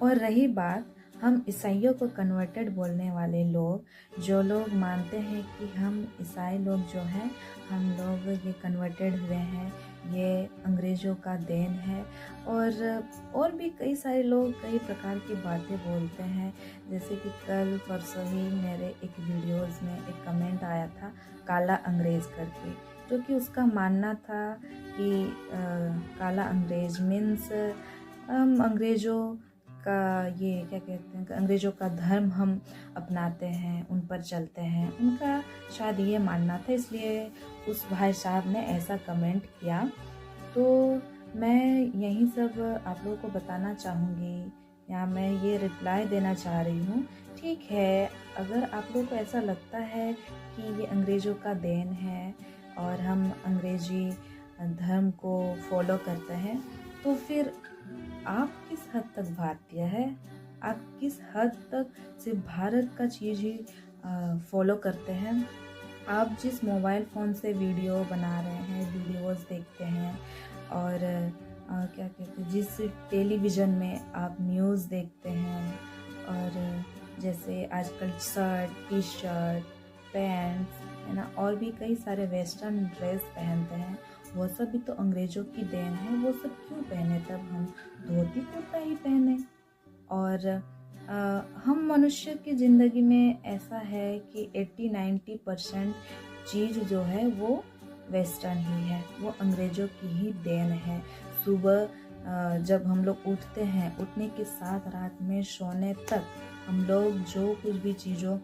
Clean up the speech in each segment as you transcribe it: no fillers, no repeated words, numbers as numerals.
और रही बात हम ईसाइयों को कन्वर्टेड बोलने वाले लोग, जो लोग मानते हैं कि हम ईसाई लोग जो हैं, हम लोग ये कन्वर्टेड हुए हैं, ये अंग्रेज़ों का देन है। और भी कई सारे लोग कई प्रकार की बातें बोलते हैं। जैसे कि कल परसों ही मेरे एक वीडियोज़ में एक कमेंट आया था काला अंग्रेज़ करके, जो कि उसका मानना था कि काला अंग्रेज़ मीन्स अंग्रेज़ों का ये क्या कहते हैं, अंग्रेज़ों का धर्म हम अपनाते हैं, उन पर चलते हैं। उनका शायद ये मानना था, इसलिए उस भाई साहब ने ऐसा कमेंट किया। तो मैं यही सब आप लोगों को बताना चाहूँगी, या मैं ये रिप्लाई देना चाह रही हूँ। ठीक है, अगर आप लोगों को ऐसा लगता है कि ये अंग्रेज़ों का देन है और हम अंग्रेज़ी धर्म को फॉलो करते हैं, तो फिर आप किस हद तक भारतीय है? आप किस हद तक सिर्फ भारत का चीज़ ही फॉलो करते हैं? आप जिस मोबाइल फ़ोन से वीडियो बना रहे हैं, वीडियोज़ देखते हैं, और क्या कहते हैं, जिस टेलीविज़न में आप न्यूज़ देखते हैं, और जैसे आजकल शर्ट, टी-शर्ट, पैंट्स, है ना, और भी कई सारे वेस्टर्न ड्रेस पहनते हैं, वो सब भी तो अंग्रेज़ों की देन है। वो सब क्यों पहने? तब हम धोती कुर्ता ही पहने। और हम मनुष्य की ज़िंदगी में ऐसा है कि 80-90% चीज़ जो है वो वेस्टर्न ही है, वो अंग्रेज़ों की ही देन है। सुबह जब हम लोग उठते हैं, उठने के साथ रात में सोने तक हम लोग जो कुछ भी चीज़ों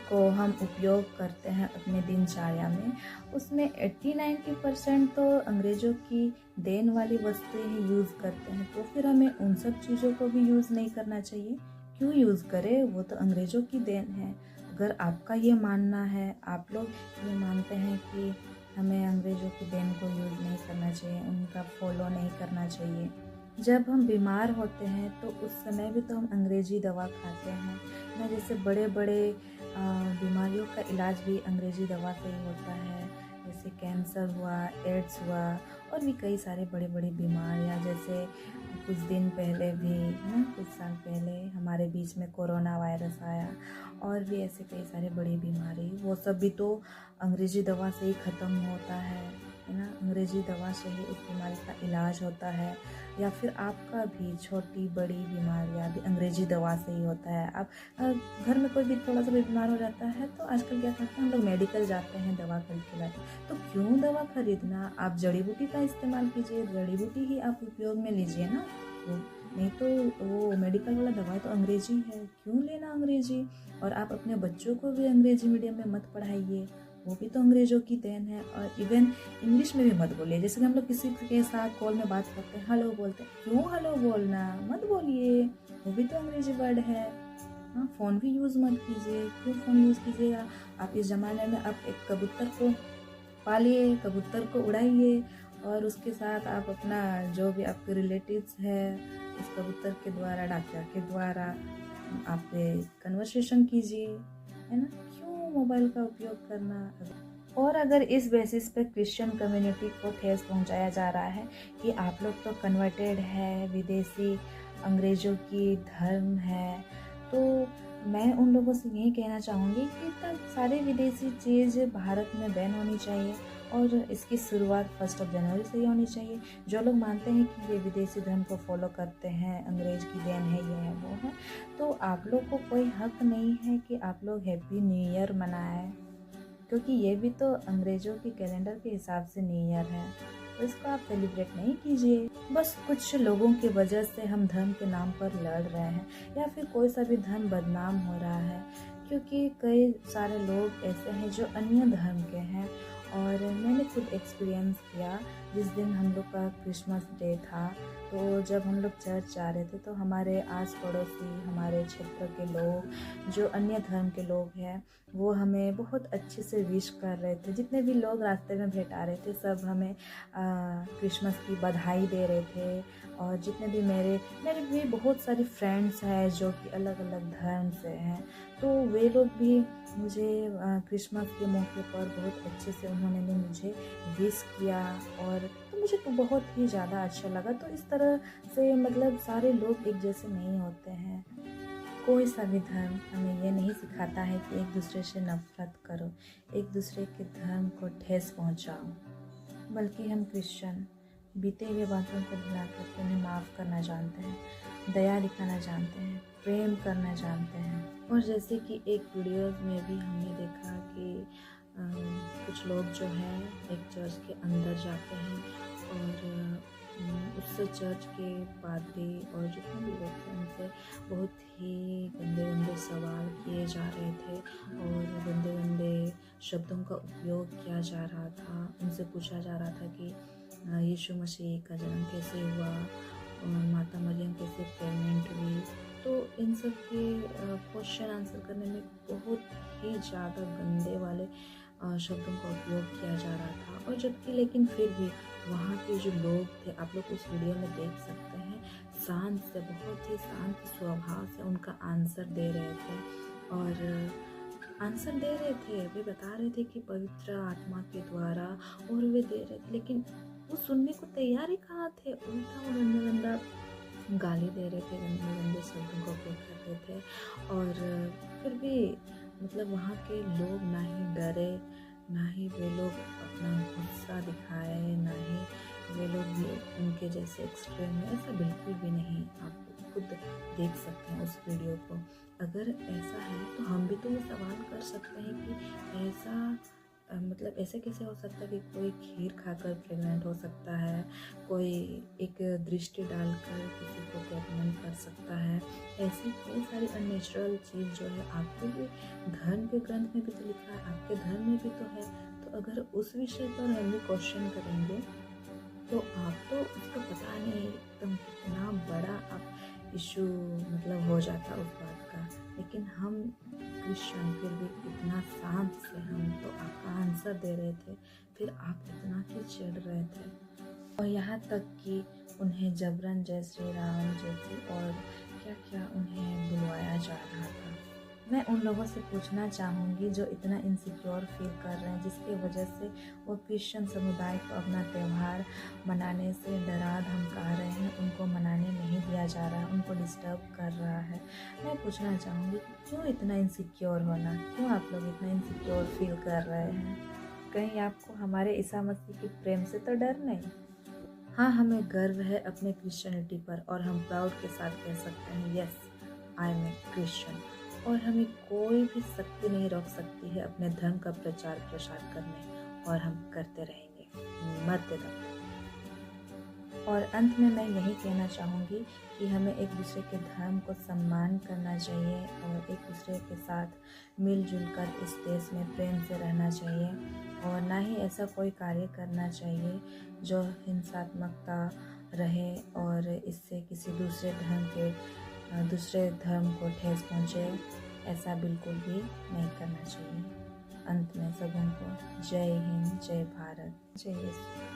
को हम उपयोग करते हैं अपने दिनचर्या में, उसमें 80-90% तो अंग्रेज़ों की देन वाली वस्तुएं ही यूज़ करते हैं। तो फिर हमें उन सब चीज़ों को भी यूज़ नहीं करना चाहिए। क्यों यूज़ करें? वो तो अंग्रेज़ों की देन है। अगर आपका ये मानना है, आप लोग ये मानते हैं कि हमें अंग्रेज़ों की देन को यूज़ नहीं करना चाहिए, उनका फॉलो नहीं करना चाहिए। जब हम बीमार होते हैं तो उस समय भी तो हम अंग्रेज़ी दवा खाते हैं ना। जैसे बड़े बड़े बीमारियों का इलाज भी अंग्रेज़ी दवा से ही होता है। जैसे कैंसर हुआ, एड्स हुआ, और भी कई सारे बड़ी बड़ी बीमारियां। जैसे कुछ दिन पहले भी, है ना, कुछ साल पहले हमारे बीच में कोरोना वायरस आया, और भी ऐसे कई सारे बड़ी बीमारी, वो सब भी तो अंग्रेज़ी दवा से ही ख़त्म होता है ना। अंग्रेज़ी दवा से ही उस बीमारी का इलाज होता है। या फिर आपका भी छोटी बड़ी बीमारियां भी अंग्रेज़ी दवा से ही होता है। आप घर में कोई भी थोड़ा सा भी बीमार हो जाता है तो आजकल क्या करते हैं, हम लोग मेडिकल जाते हैं, दवा खरीद के लाते हैं। तो क्यों दवा खरीदना? आप जड़ी बूटी का इस्तेमाल कीजिए, जड़ी बूटी ही आप उपयोग में लीजिए ना। नहीं तो वो मेडिकल वाला दवा तो अंग्रेज़ी है, क्यों लेना अंग्रेज़ी? और आप अपने बच्चों को भी अंग्रेज़ी मीडियम में मत पढ़ाइए, वो भी तो अंग्रेज़ों की देन है। और इवन इंग्लिश में भी मत बोलिए। जैसे कि हम लोग किसी के साथ कॉल में बात करते हैं, हेलो बोलते हैं, क्यों हेलो बोलना? मत बोलिए, वो भी तो अंग्रेजी वर्ड है। हाँ, फ़ोन भी यूज़ मत कीजिए। क्यों फ़ोन यूज़ कीजिएगा? आप इस ज़माने में आप एक कबूतर को पालिए, कबूतर को उड़ाइए, और उसके साथ आप अपना जो भी आपके रिलेटिव्स है, उस कबूतर के द्वारा, डाकिया के द्वारा आप कन्वर्सेशन कीजिए, है ना। क्यों मोबाइल का उपयोग करना? और अगर इस बेसिस पे क्रिश्चियन कम्युनिटी को ठेस पहुंचाया जा रहा है कि आप लोग तो कन्वर्टेड है, विदेशी अंग्रेज़ों की धर्म है, तो मैं उन लोगों से यही कहना चाहूँगी कि तब सारी विदेशी चीज़ भारत में बैन होनी चाहिए, और इसकी शुरुआत 1 जनवरी से ही होनी चाहिए। जो लोग मानते हैं कि ये विदेशी धर्म को फॉलो करते हैं, अंग्रेज़ की देन है, ये है, वो है, तो आप लोग को कोई हक नहीं है कि आप लोग हैप्पी न्यू ईयर मनाएं, क्योंकि ये भी तो अंग्रेज़ों के कैलेंडर के हिसाब से न्यू ईयर है। तो इसको आप सेलिब्रेट नहीं कीजिए। बस कुछ लोगों की वजह से हम धर्म के नाम पर लड़ रहे हैं, या फिर कोई सा भी धर्म बदनाम हो रहा है, क्योंकि कई सारे लोग ऐसे हैं जो अन्य धर्म के हैं। और मैंने खुद एक्सपीरियंस किया, जिस दिन हम लोग का क्रिसमस डे था, तो जब हम लोग चर्च जा रहे थे तो हमारे आस पड़ोसी, हमारे क्षेत्र के लोग, जो अन्य धर्म के लोग हैं, वो हमें बहुत अच्छे से विश कर रहे थे। जितने भी लोग रास्ते में भेंट आ रहे थे, सब हमें क्रिसमस की बधाई दे रहे थे। और जितने भी मेरे भी बहुत सारी फ्रेंड्स हैं जो कि अलग अलग धर्म से हैं, तो वे लोग भी मुझे क्रिसमस के मौके पर बहुत अच्छे से उन्होंने भी मुझे विश किया। और तो तो मुझे तो बहुत ही ज़्यादा अच्छा लगा। तो इस तरह से मतलब सारे लोग एक जैसे नहीं होते हैं। कोई सा भी धर्म हमें ये नहीं सिखाता है कि एक दूसरे से नफरत करो, एक दूसरे के धर्म को ठेस पहुंचाओ, बल्कि हम क्रिश्चियन बीते हुए बातों को भुला करके उन्हें माफ़ करना जानते हैं, दया दिखाना जानते हैं, प्रेम करना जानते हैं। और जैसे कि एक वीडियोज़ में भी हमने देखा कि कुछ लोग जो है एक चर्च के अंदर जाते हैं और उस चर्च के पादरी और जितने भी लोग थे उनसे बहुत ही गंदे गंदे सवाल किए जा रहे थे और गंदे गंदे शब्दों का उपयोग किया जा रहा था। उनसे पूछा जा रहा था कि यीशु मसीह का जन्म कैसे हुआ और माता मरियम कैसे प्रेग्नेंट हुई। तो इन सब के क्वेश्चन आंसर करने में बहुत ही ज़्यादा गंदे वाले शब्दों का उपयोग किया जा रहा था। और जबकि लेकिन फिर भी वहाँ के जो लोग थे, आप लोग उस वीडियो में देख सकते हैं, शांत से, बहुत ही शांत स्वभाव से उनका आंसर दे रहे थे। और आंसर दे रहे थे, वे बता रहे थे कि पवित्र आत्मा के द्वारा, और वे दे रहे थे, लेकिन वो सुनने को तैयार ही कहाँ थे। उल्टा वो गंदा गंदा गाली दे रहे थे, गंदे गंदे शब्दों का उपयोग कर रहे थे। और फिर भी मतलब वहाँ के लोग ना ही डरे, ना ही वे लोग अपना गुस्सा दिखाए, ना ही वे लोग भी उनके जैसे एक्सट्रीम में, ऐसा बिल्कुल भी नहीं। आप खुद देख सकते हैं उस वीडियो को। अगर ऐसा है तो हम भी तो ये सवाल कर सकते हैं कि ऐसा मतलब ऐसे कैसे हो सकता है कि कोई खीर खाकर प्रेग्नेंट हो सकता है, कोई एक दृष्टि डालकर किसी को प्रेग्नेंट कर सकता है। ऐसी कई सारी अननेचुरल चीज़ जो है आपके भी धर्म के ग्रंथ में भी तो लिखा है, आपके धर्म में भी तो है। तो अगर उस विषय पर हम भी क्वेश्चन करेंगे तो आप तो उसका पता नहीं एकदम कितना बड़ा आप इशू मतलब हो जाता उस बात का। लेकिन हम क्रिश्चियन फिर भी इतना शांत से हम तो आपका आंसर दे रहे थे, फिर आप इतना क्यों चिढ़ रहे थे। और यहाँ तक कि उन्हें जबरन जय श्री राम जैसे और क्या क्या उन्हें बुलवाया जा रहा था। मैं उन लोगों से पूछना चाहूँगी जो इतना इनसिक्योर फील कर रहे हैं, जिसकी वजह से वो क्रिश्चियन समुदाय को अपना त्यौहार मनाने से डरा धमका रहे हैं, उनको मनाने नहीं दिया जा रहा है, उनको डिस्टर्ब कर रहा है। मैं पूछना चाहूँगी कि क्यों इतना इनसिक्योर होना, क्यों आप लोग इतना इनसिक्योर फील कर रहे हैं? कहीं आपको हमारे ईसा मसीह के प्रेम से तो डर नहीं? हाँ, हमें गर्व है अपने क्रिश्चियनिटी पर और हम प्राउड के साथ कह सकते हैं yes I am a Christian. और हमें कोई भी शक्ति नहीं रोक सकती है अपने धर्म का प्रचार प्रसार करने, और हम करते रहेंगे मरते दम तक। और अंत में मैं यही कहना चाहूँगी कि हमें एक दूसरे के धर्म को सम्मान करना चाहिए और एक दूसरे के साथ मिलजुल कर इस देश में प्रेम से रहना चाहिए, और ना ही ऐसा कोई कार्य करना चाहिए जो हिंसात्मकता रहे और इससे किसी दूसरे धर्म को ठेस पहुँचे। ऐसा बिल्कुल भी नहीं करना चाहिए। अंत में सबों को जय हिंद, जय भारत, जय यीशु।